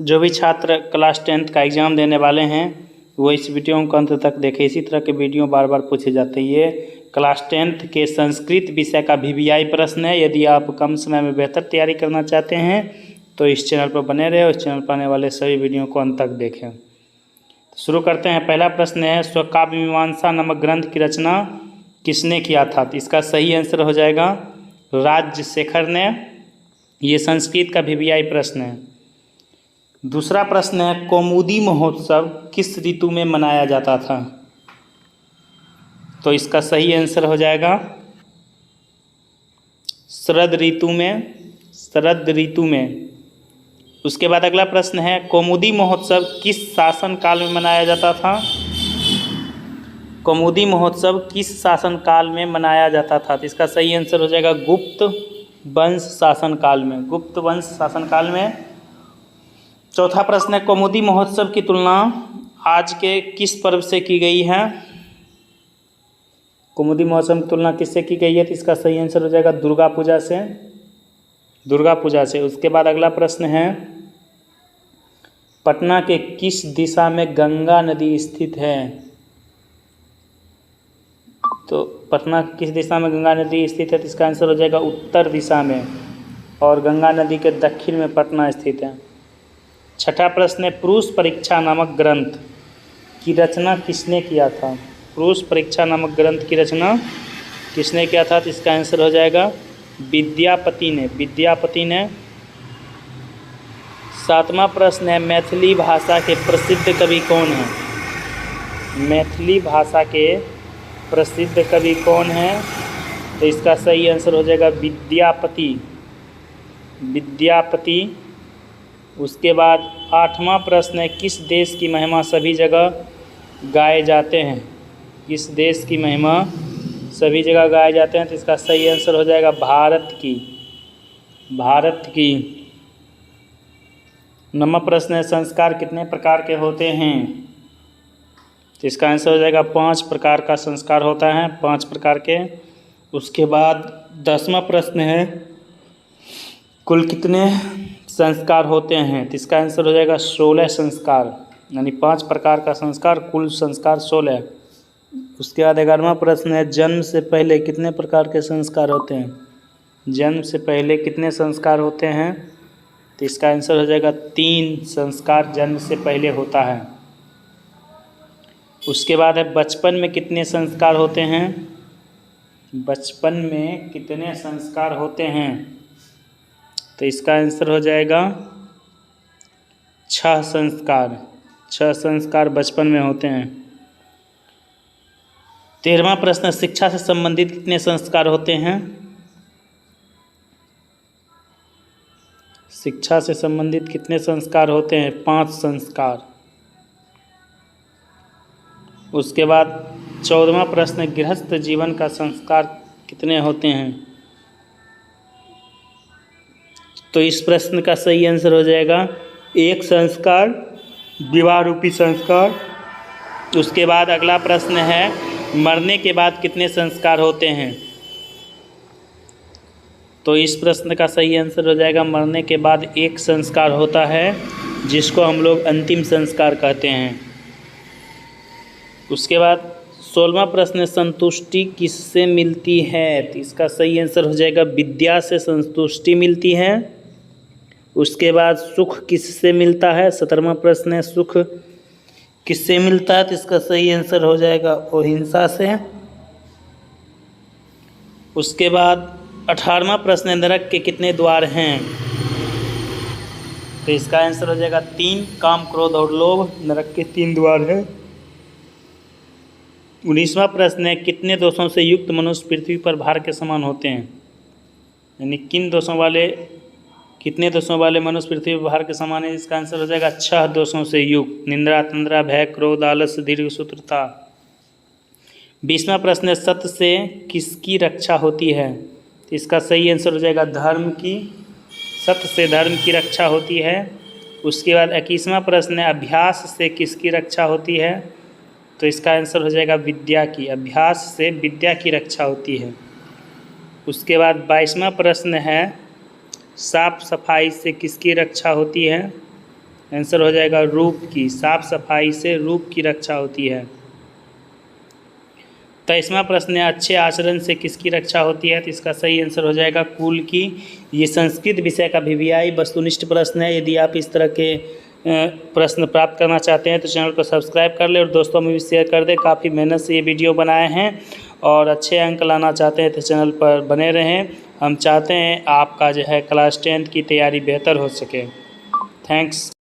जो भी छात्र क्लास 10th का एग्ज़ाम देने वाले हैं वो इस वीडियो को अंत तक देखें। इसी तरह के वीडियो बार बार पूछे जाते हैं। ये क्लास 10th के संस्कृत विषय का VVI प्रश्न है। यदि आप कम समय में बेहतर तैयारी करना चाहते हैं तो इस चैनल पर बने रहे और इस चैनल पर आने वाले सभी वीडियो को अंत तक देखें। शुरू करते हैं। पहला प्रश्न है, स्वकाव्य मीमांसा नामक ग्रंथ की रचना किसने किया था? तो इसका सही आंसर हो जाएगा राजशेखर ने। ये संस्कृत का VVI प्रश्न है। दूसरा प्रश्न है, कौमुदी महोत्सव किस ऋतु में मनाया जाता था? तो इसका सही आंसर हो जाएगा शरद ऋतु में। शरद ऋतु में। उसके बाद अगला प्रश्न है, कौमुदी महोत्सव किस शासन काल में मनाया जाता था? कौमुदी महोत्सव किस शासन काल में मनाया जाता था? तो इसका सही आंसर हो जाएगा गुप्त वंश शासन काल में। गुप्त वंश शासन काल में। चौथा प्रश्न है, कौमुदी महोत्सव की तुलना आज के किस पर्व से की गई है? कौमुदी महोत्सव की तुलना किससे की गई है? तो इसका सही आंसर हो जाएगा दुर्गा पूजा से। दुर्गा पूजा से। उसके बाद अगला प्रश्न है, पटना के किस दिशा में गंगा नदी स्थित है? तो पटना किस दिशा में गंगा नदी स्थित है? तो इसका आंसर हो जाएगा उत्तर दिशा में, और गंगा नदी के दक्षिण में पटना स्थित है। छठा प्रश्न है, पुरुष परीक्षा नामक ग्रंथ की रचना किसने किया था? पुरुष परीक्षा नामक ग्रंथ की रचना किसने किया था? तो इसका आंसर हो जाएगा विद्यापति ने। विद्यापति ने। सातवां प्रश्न है, मैथिली भाषा के प्रसिद्ध कवि कौन हैं? मैथिली भाषा के प्रसिद्ध कवि कौन हैं? तो इसका सही आंसर हो जाएगा विद्यापति। विद्यापति। उसके बाद आठवां प्रश्न है, किस देश की महिमा सभी जगह गाए जाते हैं? किस देश की महिमा सभी जगह गाए जाते हैं? तो इसका सही आंसर हो जाएगा भारत की। भारत की। नौवां प्रश्न है, संस्कार कितने प्रकार के होते हैं? तो इसका आंसर हो जाएगा 5 प्रकार का संस्कार होता है। 5 प्रकार के। उसके बाद 10वां प्रश्न है, कुल कितने संस्कार होते हैं? तो इसका आंसर हो जाएगा 16 संस्कार। यानी 5 प्रकार का संस्कार, कुल संस्कार 16। उसके बाद 11वां प्रश्न है, जन्म से पहले कितने प्रकार के संस्कार होते हैं? जन्म से पहले कितने संस्कार होते हैं? तो इसका आंसर हो जाएगा 3 संस्कार जन्म से पहले होता है। उसके बाद है, बचपन में कितने संस्कार होते हैं? बचपन में कितने संस्कार होते हैं? तो इसका आंसर हो जाएगा 6 संस्कार। 6 संस्कार बचपन में होते हैं। 13वां प्रश्न, शिक्षा से संबंधित कितने संस्कार होते हैं? शिक्षा से संबंधित कितने संस्कार होते हैं? 5 संस्कार। उसके बाद 14वां प्रश्न, गृहस्थ जीवन का संस्कार कितने होते हैं? तो इस प्रश्न का सही आंसर हो जाएगा 1 संस्कार, विवाह रूपी संस्कार। उसके बाद अगला प्रश्न है, मरने के बाद कितने संस्कार होते हैं? तो इस प्रश्न का सही आंसर हो जाएगा मरने के बाद 1 संस्कार होता है, जिसको हम लोग अंतिम संस्कार कहते हैं। उसके बाद 16वां प्रश्न, संतुष्टि किससे मिलती है? तो इसका सही आंसर हो जाएगा विद्या से संतुष्टि मिलती है। उसके बाद सुख किससे मिलता है? 17वां प्रश्न है, सुख किससे मिलता है? तो इसका सही आंसर हो जाएगा अहिंसा से। उसके बाद 18वां प्रश्न है, नरक के कितने द्वार हैं? तो इसका आंसर हो जाएगा 3, काम, क्रोध और लोभ। नरक के 3 द्वार हैं। 19वां प्रश्न है, कितने दोषों से युक्त मनुष्य पृथ्वी पर भार के समान होते हैं? यानी कितने दोषों वाले मनुष्य पृथ्वी पर भार के समान है? इसका आंसर हो जाएगा 6 दोषों से युक्त। निंद्रा, तंद्रा, भय, क्रोध, आलस्य, दीर्घसूत्रता। 20वां प्रश्न है, सत्य से किसकी रक्षा होती है? इसका सही आंसर हो जाएगा धर्म की। सत्य से धर्म की रक्षा होती है। उसके बाद 21वां प्रश्न है, अभ्यास से किसकी रक्षा होती है? तो इसका आंसर हो जाएगा विद्या की। अभ्यास से विद्या की रक्षा होती है। उसके बाद 22वां प्रश्न है, साफ सफाई से किसकी रक्षा होती है? आंसर हो जाएगा रूप की। साफ सफाई से रूप की रक्षा होती है। 23वां प्रश्न है, अच्छे आचरण से किसकी रक्षा होती है? तो इसका सही आंसर हो जाएगा कुल की। ये संस्कृत विषय का VVI वस्तुनिष्ठ प्रश्न है। यदि आप इस तरह के प्रश्न प्राप्त करना चाहते हैं तो चैनल को सब्सक्राइब कर लें और दोस्तों में भी शेयर कर दें। काफ़ी मेहनत से ये वीडियो बनाए हैं और अच्छे अंक लाना चाहते हैं तो चैनल पर बने रहें। हम चाहते हैं आपका जो है क्लास 10th की तैयारी बेहतर हो सके। थैंक्स।